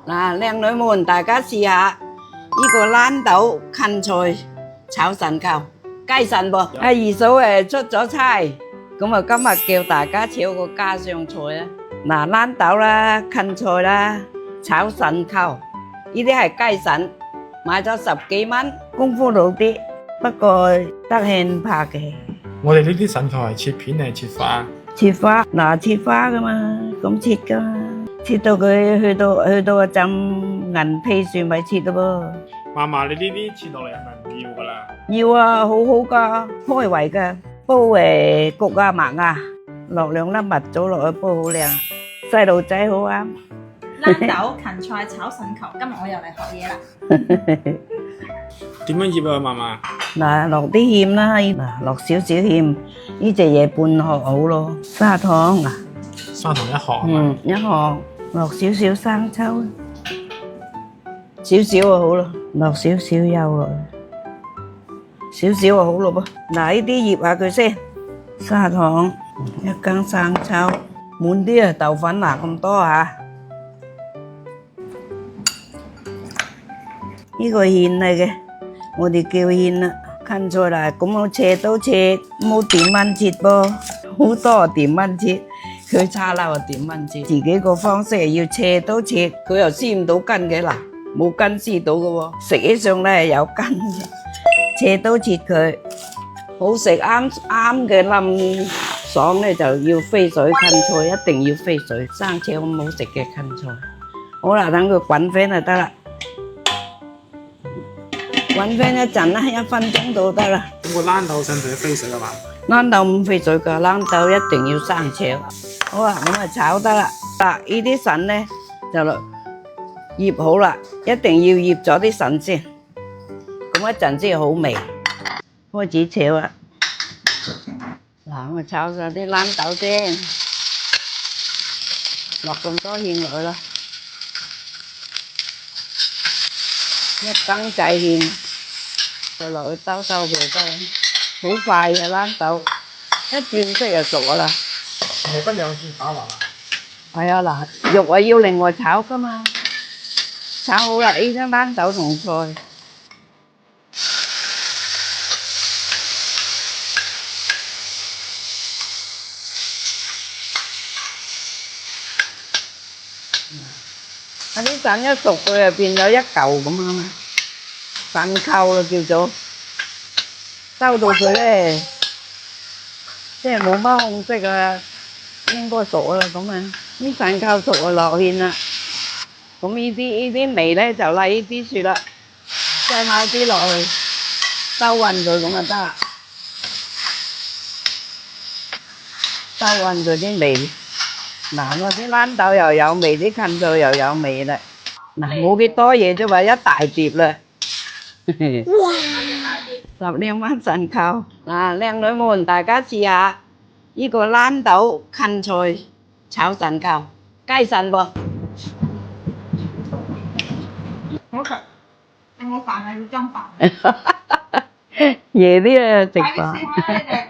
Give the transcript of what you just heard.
嗱，靚女們，大家試下呢個豌豆芹菜炒腎球，雞腎噃。阿二嫂出咗差，咁啊今日叫大家炒個家常菜啊。嗱，豌豆啦、芹菜啦、炒腎球，呢啲係雞腎，買咗10幾蚊，功夫老啲，不過得閒拍嘅。我哋呢啲腎球係切片定係切花？切花，嗱切花噶嘛，咁切噶嘛，切到佢去到個浸銀皮樹咪切咯噃。嫲嫲，你呢啲切落嚟係咪唔要噶啦？要啊，好好噶，開胃噶，煲焗啊麥啊，落2粒蜜棗落去煲好靚，細路仔好啱。豌豆芹菜炒腎球，今日我又嚟學嘢啦。點樣醃啊，嫲嫲？嗱，落啲芡啦，嗱落少少芡，呢隻嘢半殼好咯。砂糖嗱，砂糖1殼。一殼，落少少生抽，少少就好咯，落少少油落去，少少就好咯噃。嗱，呢啲醃下佢先，砂糖，1羹生抽，滿啲啊豆粉嗱咁多吓。呢個芡嚟嘅，我哋叫芡啦。芹菜啦，咁我切都切，冇點蚊切噃，好多點蚊切。佢叉撈啊點蚊切，自己個方式係要切都切，佢又撕唔到根嘅嗱，冇根撕到嘅喎，食起上嚟係有根嘅，切都切佢，好食啱嘅冧爽咧就要飛水，芹菜一定要飛水，生炒咁好食嘅芹菜。好啦，等佢滾翻就得啦。滾翻一陣啦，1分鐘到得啦。咁個豌豆使唔使飛水啊嘛？豌豆唔飛水噶，豌豆一定要生炒。好啊，咁啊炒得啦。嗱，呢啲腎咧就醃好啦，一定要醃咗啲腎先，咁一陣先好味。開始炒啦。嗱，我炒晒啲豌豆先，落咁多芡落去啦，1羹仔芡。再落去兜佢得啦，好快嘅豌豆，一轉色就熟啦。冇分兩次炒埋。係啊，嗱，肉啊要另外炒噶嘛，炒好啦，呢啲豌豆同菜。啲腎一熟佢就變咗一嚿咁啊嘛。腎扣啦叫做，收到佢咧，即係冇乜紅色啊，應該熟啦咁啊，啲腎扣熟就落芡啦，咁呢啲味咧就嚟呢啲算啦，再買啲落去，兜勻佢咁就得啦，兜勻佢啲味，嗱我啲豌豆又有味，啲芹菜又有味啦，嗱冇幾多嘢啫嘛，一大碟啦。哇！12蚊腎球，嗱，靚女們，大家試下呢個豌豆芹菜炒腎球，雞腎噃。好食，我飯係要蒸飯。夜啲啊食飯。快啲食啦你哋！